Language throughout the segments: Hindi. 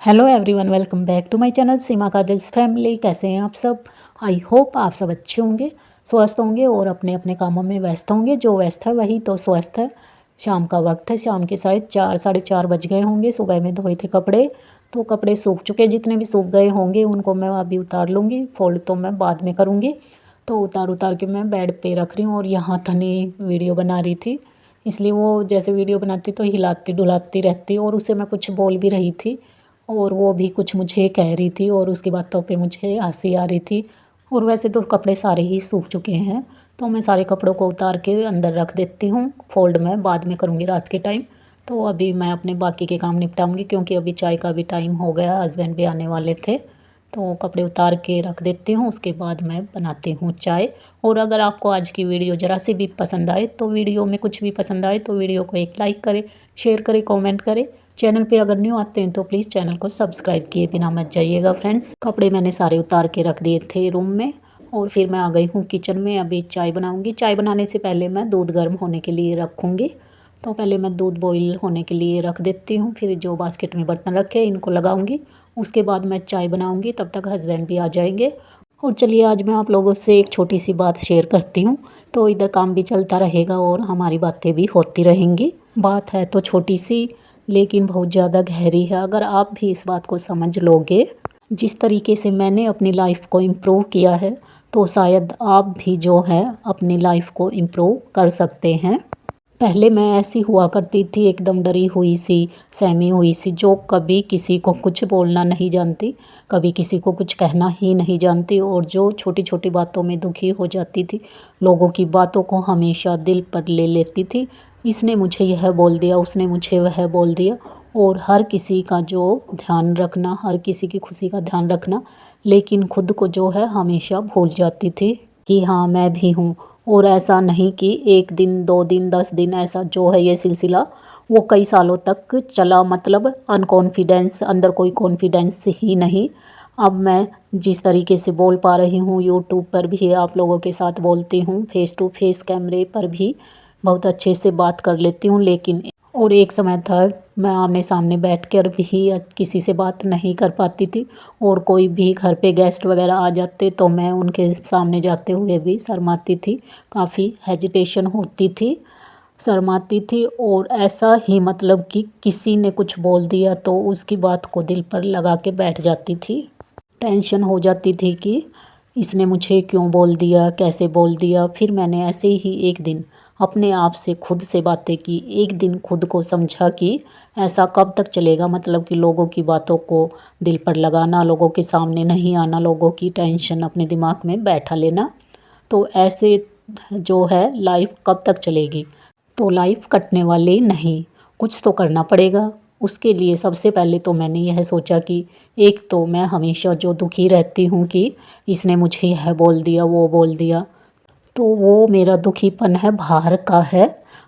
Hello everyone, welcome back to my channel Seema Kajal's family. कैसे हैं आप सब? आई होप आप सब अच्छे होंगे, स्वस्थ होंगे और अपने अपने कामों में व्यस्त होंगे। जो व्यस्त है वही तो स्वस्थ है। शाम का वक्त है, शाम के शायद 4 साढ़े 4 बज गए होंगे। सुबह में धोए थे कपड़े, तो कपड़े सूख चुके। जितने भी सूख गए होंगे उनको मैं अभी उतार लूँगी। फोल्ड तो मैं बाद में करूँगी। तो उतार के मैं बेड पे रख रही हूँ और यहाँ तनी वीडियो बना रही थी, इसलिए वो जैसे वीडियो बनाती तो हिलाती डुलाती रहती और उसे मैं कुछ बोल भी रही थी और वो भी कुछ मुझे कह रही थी और उसकी बातों पे मुझे हंसी आ रही थी। और वैसे तो कपड़े सारे ही सूख चुके हैं, तो मैं सारे कपड़ों को उतार के अंदर रख देती हूँ। फोल्ड मैं बाद में करूँगी रात के टाइम। तो अभी मैं अपने बाकी के काम निपटाऊँगी क्योंकि अभी चाय का भी टाइम हो गया, हस्बैंड भी आने वाले थे। तो कपड़े उतार के रख देती हूँ, उसके बाद मैं बनाती हूँ चाय। और अगर आपको आज की वीडियो ज़रा सी भी पसंद आए, तो वीडियो में कुछ भी पसंद आए तो वीडियो को एक लाइक करें, शेयर करें, कमेंट करें। चैनल पे अगर न्यू आते हैं तो प्लीज़ चैनल को सब्सक्राइब किए बिना मत जाइएगा फ्रेंड्स। कपड़े मैंने सारे उतार के रख दिए थे रूम में और फिर मैं आ गई हूँ किचन में। अभी चाय बनाऊँगी। चाय बनाने से पहले मैं दूध गर्म होने के लिए रखूँगी। तो पहले मैं दूध बॉईल होने के लिए रख देती हूँ, फिर जो बास्केट में बर्तन रखे इनको लगाऊँगी। उसके बाद मैं चाय बनाऊँगी, तब तक हस्बैंड भी आ जाएंगे। और चलिए आज मैं आप लोगों से एक छोटी सी बात शेयर करती हूँ। तो इधर काम भी चलता रहेगा और हमारी बातें भी होती रहेंगी। बात है तो छोटी सी लेकिन बहुत ज़्यादा गहरी है। अगर आप भी इस बात को समझ लोगे, जिस तरीके से मैंने अपनी लाइफ को इम्प्रूव किया है, तो शायद आप भी जो है अपनी लाइफ को इम्प्रूव कर सकते हैं। पहले मैं ऐसी हुआ करती थी, एकदम डरी हुई सी, सहमी हुई सी, जो कभी किसी को कुछ बोलना नहीं जानती, कभी किसी को कुछ कहना ही नहीं जानती और जो छोटी छोटी बातों में दुखी हो जाती थी। लोगों की बातों को हमेशा दिल पर ले लेती थी। इसने मुझे यह बोल दिया, उसने मुझे वह बोल दिया। और हर किसी का जो ध्यान रखना, हर किसी की खुशी का ध्यान रखना, लेकिन खुद को जो है हमेशा भूल जाती थी कि हाँ मैं भी हूँ। और ऐसा नहीं कि 1 दिन 2 दिन 10 दिन, ऐसा जो है ये सिलसिला वो कई सालों तक चला। मतलब अनकॉन्फिडेंस, अंदर कोई कॉन्फिडेंस ही नहीं। अब मैं जिस तरीके से बोल पा रही हूँ, यूट्यूब पर भी आप लोगों के साथ बोलती हूँ, फेस टू फेस कैमरे पर भी बहुत अच्छे से बात कर लेती हूँ। लेकिन और एक समय था मैं आमने सामने बैठ कर भी किसी से बात नहीं कर पाती थी। और कोई भी घर पे गेस्ट वगैरह आ जाते तो मैं उनके सामने जाते हुए भी शर्माती थी, काफ़ी हेजिटेशन होती थी, शर्माती थी। और ऐसा ही मतलब कि किसी ने कुछ बोल दिया तो उसकी बात को दिल पर लगा के बैठ जाती थी। टेंशन हो जाती थी कि इसने मुझे क्यों बोल दिया, कैसे बोल दिया। फिर मैंने ऐसे ही एक दिन अपने आप से खुद से बातें की। एक दिन खुद को समझा कि ऐसा कब तक चलेगा, मतलब कि लोगों की बातों को दिल पर लगाना, लोगों के सामने नहीं आना, लोगों की टेंशन अपने दिमाग में बैठा लेना। तो ऐसे जो है लाइफ कब तक चलेगी? तो लाइफ कटने वाली नहीं, कुछ तो करना पड़ेगा। उसके लिए सबसे पहले तो मैंने यह सोचा कि एक तो मैं हमेशा जो दुखी रहती हूँ कि इसने मुझे यह बोल दिया, वो बोल दिया, तो वो मेरा दुखीपन है बाहर का है,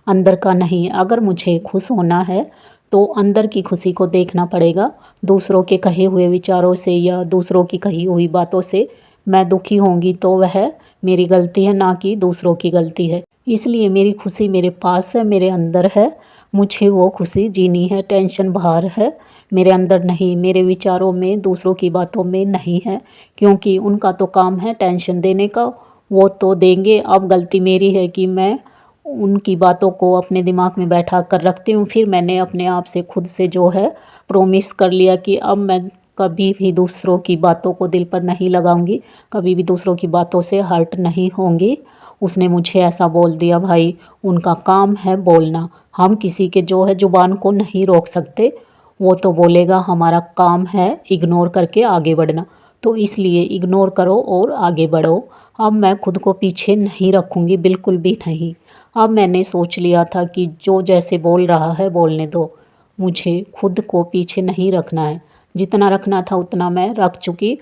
अंदर का नहीं। अगर मुझे खुश होना है तो अंदर की खुशी को देखना पड़ेगा। दूसरों के कहे हुए विचारों से या दूसरों की कही हुई बातों से मैं दुखी होंगी तो वह मेरी गलती है, ना कि दूसरों की गलती है। इसलिए मेरी खुशी मेरे पास है, मेरे अंदर है। मुझे वो खुशी जीनी है। टेंशन बाहर है, मेरे अंदर नहीं, मेरे विचारों में, दूसरों की बातों में नहीं है। क्योंकि उनका तो काम है टेंशन देने का, वो तो देंगे। अब गलती मेरी है कि मैं उनकी बातों को अपने दिमाग में बैठा कर रखती हूँ। फिर मैंने अपने आप से खुद से जो है प्रॉमिस कर लिया कि अब मैं कभी भी दूसरों की बातों को दिल पर नहीं लगाऊंगी, कभी भी दूसरों की बातों से हर्ट नहीं होंगी। उसने मुझे ऐसा बोल दिया, भाई उनका काम है बोलना, हम किसी के जो है ज़ुबान को नहीं रोक सकते। वो तो बोलेगा, हमारा काम है इग्नोर करके आगे बढ़ना। तो इसलिए इग्नोर करो और आगे बढ़ो। अब मैं खुद को पीछे नहीं रखूँगी, बिल्कुल भी नहीं। अब मैंने सोच लिया था कि जो जैसे बोल रहा है बोलने दो, मुझे खुद को पीछे नहीं रखना है। जितना रखना था उतना मैं रख चुकी।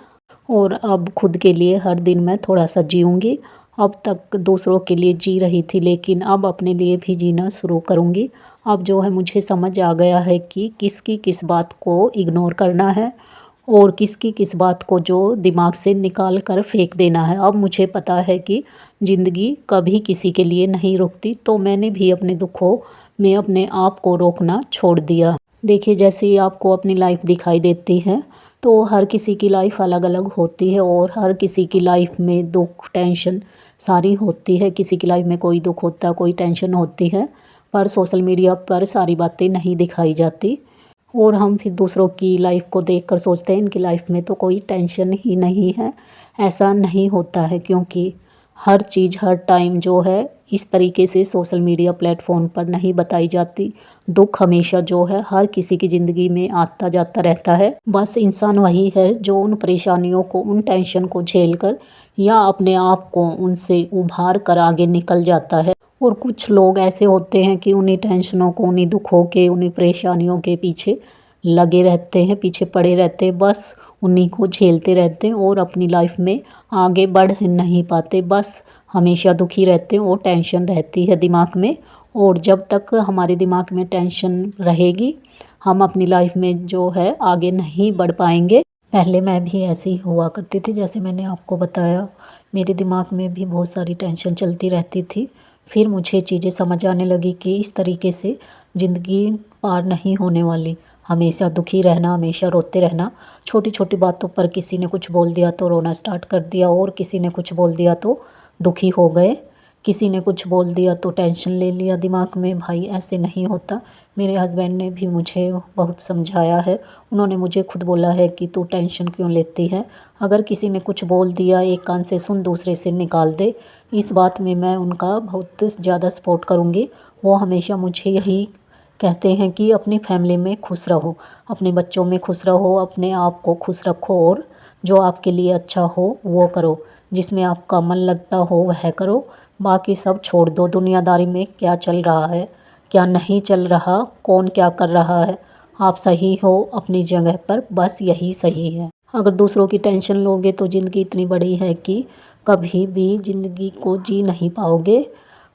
और अब खुद के लिए हर दिन मैं थोड़ा सा जीऊँगी। अब तक दूसरों के लिए जी रही थी, लेकिन अब अपने लिए भी जीना शुरू करूँगी। अब जो है मुझे समझ आ गया है कि किसकी किस बात को इग्नोर करना है और किसकी किस बात को जो दिमाग से निकाल कर फेंक देना है। अब मुझे पता है कि ज़िंदगी कभी किसी के लिए नहीं रुकती। तो मैंने भी अपने दुखों में अपने आप को रोकना छोड़ दिया। देखिए, जैसे ही आपको अपनी लाइफ दिखाई देती है तो हर किसी की लाइफ अलग अलग होती है और हर किसी की लाइफ में दुख टेंशन सारी होती है। किसी की लाइफ में कोई दुख होता है, कोई टेंशन होती है, पर सोशल मीडिया पर सारी बातें नहीं दिखाई जाती। और हम फिर दूसरों की लाइफ को देखकर सोचते हैं इनकी लाइफ में तो कोई टेंशन ही नहीं है। ऐसा नहीं होता है, क्योंकि हर चीज़ हर टाइम जो है इस तरीके से सोशल मीडिया प्लेटफॉर्म पर नहीं बताई जाती। दुख हमेशा जो है हर किसी की ज़िंदगी में आता जाता रहता है। बस इंसान वही है जो उन परेशानियों को, उन टेंशन को झेल कर या अपने आप को उनसे उभार कर आगे निकल जाता है। और कुछ लोग ऐसे होते हैं कि उन्हीं टेंशनों को, उन्हीं दुखों के, उन्हीं परेशानियों के पीछे लगे रहते हैं, पीछे पड़े रहते हैं, बस उन्हीं को झेलते रहते हैं और अपनी लाइफ में आगे बढ़ नहीं पाते। बस हमेशा दुखी रहते हैं और टेंशन रहती है दिमाग में। और जब तक हमारे दिमाग में टेंशन रहेगी हम अपनी लाइफ में जो है आगे नहीं बढ़ पाएंगे। पहले मैं भी ऐसी हुआ करती थी, जैसे मैंने आपको बताया, मेरे दिमाग में भी बहुत सारी टेंशन चलती रहती थी। फिर मुझे चीज़ें समझ आने लगी कि इस तरीके से ज़िंदगी पार नहीं होने वाली। हमेशा दुखी रहना, हमेशा रोते रहना, छोटी छोटी बातों पर किसी ने कुछ बोल दिया तो रोना स्टार्ट कर दिया, और किसी ने कुछ बोल दिया तो दुखी हो गए, किसी ने कुछ बोल दिया तो टेंशन ले लिया दिमाग में। भाई ऐसे नहीं होता। मेरे हस्बैंड ने भी मुझे बहुत समझाया है। उन्होंने मुझे खुद बोला है कि तू टेंशन क्यों लेती है, अगर किसी ने कुछ बोल दिया एक कान से सुन दूसरे से निकाल दे। इस बात में मैं उनका बहुत ज़्यादा सपोर्ट करूँगी। वो हमेशा मुझे यही कहते हैं कि अपनी फैमिली में खुश रहो, अपने बच्चों में खुश रहो, अपने आप को खुश रखो और जो आपके लिए अच्छा हो वो करो, जिसमें आपका मन लगता हो वह करो, बाकी सब छोड़ दो। दुनियादारी में क्या चल रहा है, क्या नहीं चल रहा, कौन क्या कर रहा है, आप सही हो अपनी जगह पर, बस यही सही है। अगर दूसरों की टेंशन लोगे तो ज़िंदगी इतनी बड़ी है कि कभी भी ज़िंदगी को जी नहीं पाओगे,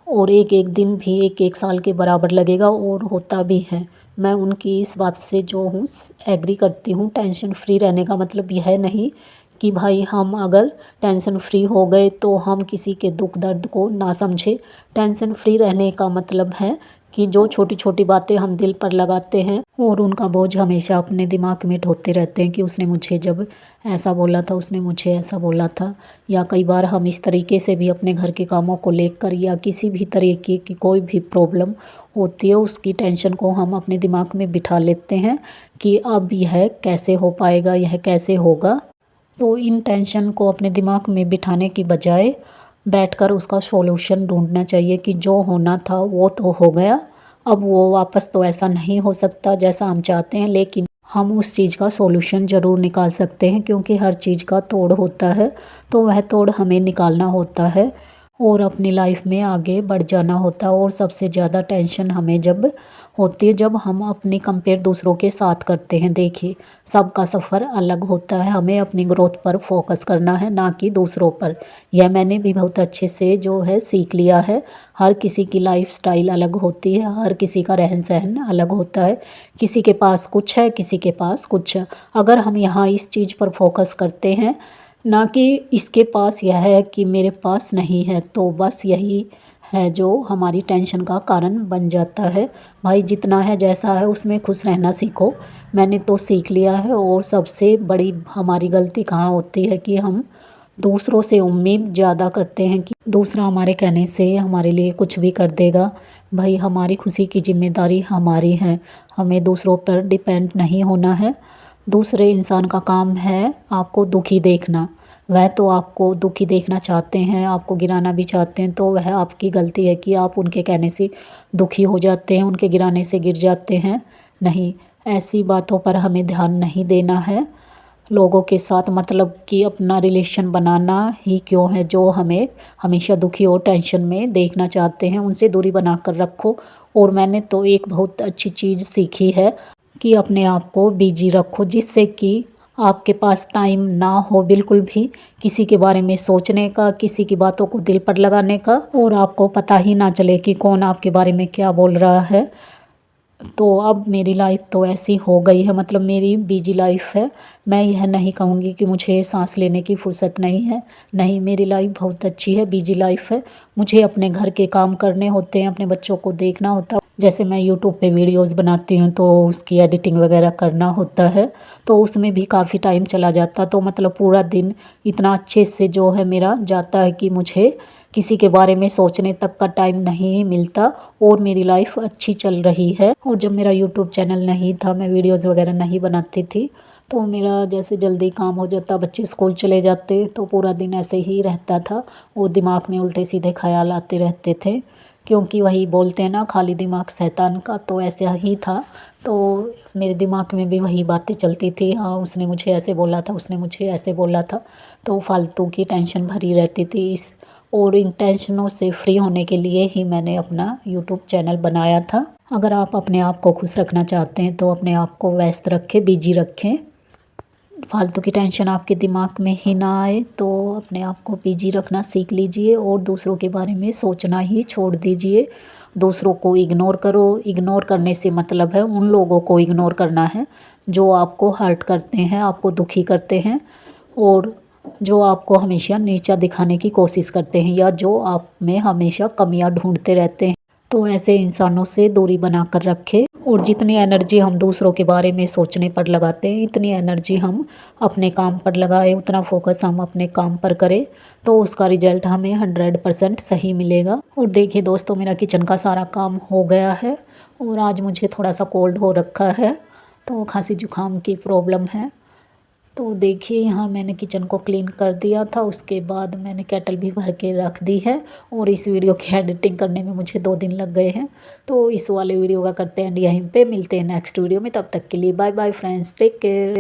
और एक एक दिन भी एक एक साल के बराबर लगेगा, और होता भी है। मैं उनकी इस बात से जो हूँ एग्री करती हूँ। टेंशन फ्री रहने का मतलब यह नहीं कि भाई हम अगर टेंशन फ्री हो गए तो हम किसी के दुख दर्द को ना समझे। टेंशन फ्री रहने का मतलब है कि जो छोटी छोटी बातें हम दिल पर लगाते हैं और उनका बोझ हमेशा अपने दिमाग में ढोते रहते हैं कि उसने मुझे जब ऐसा बोला था, उसने मुझे ऐसा बोला था। या कई बार हम इस तरीके से भी अपने घर के कामों को लेकर या किसी भी तरीके की कोई भी प्रॉब्लम होती है उसकी टेंशन को हम अपने दिमाग में बिठा लेते हैं कि अब यह कैसे हो पाएगा, यह कैसे होगा। तो इन टेंशन को अपने दिमाग में बिठाने की बजाय बैठकर उसका सॉल्यूशन ढूंढना चाहिए कि जो होना था वो तो हो गया, अब वो वापस तो ऐसा नहीं हो सकता जैसा हम चाहते हैं, लेकिन हम उस चीज़ का सॉल्यूशन ज़रूर निकाल सकते हैं, क्योंकि हर चीज़ का तोड़ होता है। तो वह तोड़ हमें निकालना होता है और अपनी लाइफ में आगे बढ़ जाना होता है। और सबसे ज़्यादा टेंशन हमें जब होती है जब हम अपनी कंपेयर दूसरों के साथ करते हैं। देखिए, सबका सफ़र अलग होता है, हमें अपनी ग्रोथ पर फोकस करना है, ना कि दूसरों पर। यह मैंने भी बहुत अच्छे से जो है सीख लिया है। हर किसी की लाइफ स्टाइल अलग होती है, हर किसी का रहन सहन अलग होता है, किसी के पास कुछ है, किसी के पास कुछ है। अगर हम यहाँ इस चीज़ पर फोकस करते हैं ना कि इसके पास यह है कि मेरे पास नहीं है, तो बस यही है जो हमारी टेंशन का कारण बन जाता है। भाई जितना है जैसा है उसमें खुश रहना सीखो। मैंने तो सीख लिया है। और सबसे बड़ी हमारी गलती कहाँ होती है कि हम दूसरों से उम्मीद ज़्यादा करते हैं कि दूसरा हमारे कहने से हमारे लिए कुछ भी कर देगा। भाई हमारी खुशी की जिम्मेदारी हमारी है, हमें दूसरों पर डिपेंड नहीं होना है। दूसरे इंसान का काम है आपको दुखी देखना, वह तो आपको दुखी देखना चाहते हैं, आपको गिराना भी चाहते हैं, तो वह आपकी गलती है कि आप उनके कहने से दुखी हो जाते हैं, उनके गिराने से गिर जाते हैं। नहीं, ऐसी बातों पर हमें ध्यान नहीं देना है। लोगों के साथ मतलब कि अपना रिलेशन बनाना ही क्यों है जो हमें हमेशा दुखी और टेंशन में देखना चाहते हैं, उनसे दूरी बना कर रखो। और मैंने तो एक बहुत अच्छी चीज़ सीखी है कि अपने आप को बिजी रखो, जिससे कि आपके पास टाइम ना हो बिल्कुल भी किसी के बारे में सोचने का, किसी की बातों को दिल पर लगाने का, और आपको पता ही ना चले कि कौन आपके बारे में क्या बोल रहा है। तो अब मेरी लाइफ तो ऐसी हो गई है, मतलब मेरी बिजी लाइफ है। मैं यह नहीं कहूँगी कि मुझे सांस लेने की फुर्सत नहीं है, नहीं, मेरी लाइफ बहुत अच्छी है, बिजी लाइफ है। मुझे अपने घर के काम करने होते हैं, अपने बच्चों को देखना होता है, जैसे मैं यूट्यूब पे वीडियोस बनाती हूँ तो उसकी एडिटिंग वगैरह करना होता है, तो उसमें भी काफ़ी टाइम चला जाता, तो मतलब पूरा दिन इतना अच्छे से जो है मेरा जाता है कि मुझे किसी के बारे में सोचने तक का टाइम नहीं मिलता और मेरी लाइफ अच्छी चल रही है। और जब मेरा यूट्यूब चैनल नहीं था, मैं वीडियोज़ वगैरह नहीं बनाती थी, तो मेरा जैसे जल्दी काम हो जाता, बच्चे स्कूल चले जाते, तो पूरा दिन ऐसे ही रहता था और दिमाग में उल्टे सीधे ख्याल आते रहते थे, क्योंकि वही बोलते हैं ना, खाली दिमाग शैतान का, तो ऐसा ही था। तो मेरे दिमाग में भी वही बातें चलती थी, हाँ उसने मुझे ऐसे बोला था, उसने मुझे ऐसे बोला था, तो फालतू की टेंशन भरी रहती थी। इस और इन टेंशनों से फ्री होने के लिए ही मैंने अपना यूट्यूब चैनल बनाया था। अगर आप अपने आप को खुश रखना चाहते हैं तो अपने आप को व्यस्त रखें, बिजी रखें, फालतू की टेंशन आपके दिमाग में ही ना आए, तो अपने आप को बिजी रखना सीख लीजिए और दूसरों के बारे में सोचना ही छोड़ दीजिए। दूसरों को इग्नोर करो, इग्नोर करने से मतलब है उन लोगों को इग्नोर करना है जो आपको हर्ट करते हैं, आपको दुखी करते हैं और जो आपको हमेशा नीचा दिखाने की कोशिश करते हैं या जो आप में हमेशा कमियां ढूंढते रहते हैं। तो ऐसे इंसानों से दूरी बना कर रखें और जितनी एनर्जी हम दूसरों के बारे में सोचने पर लगाते हैं, इतनी एनर्जी हम अपने काम पर लगाएं, उतना फोकस हम अपने काम पर करें, तो उसका रिजल्ट हमें 100% सही मिलेगा। और देखिए दोस्तों, मेरा किचन का सारा काम हो गया है और आज मुझे थोड़ा सा कोल्ड हो रखा है, तो खांसी जुकाम की प्रॉब्लम है। तो देखिए यहाँ मैंने किचन को क्लीन कर दिया था, उसके बाद मैंने केटल भी भर के रख दी है और इस वीडियो की एडिटिंग करने में मुझे 2 दिन लग गए हैं। तो इस वाले वीडियो का करते हैं यहीं पे, मिलते हैं नेक्स्ट वीडियो में, तब तक के लिए bye bye friends, take care.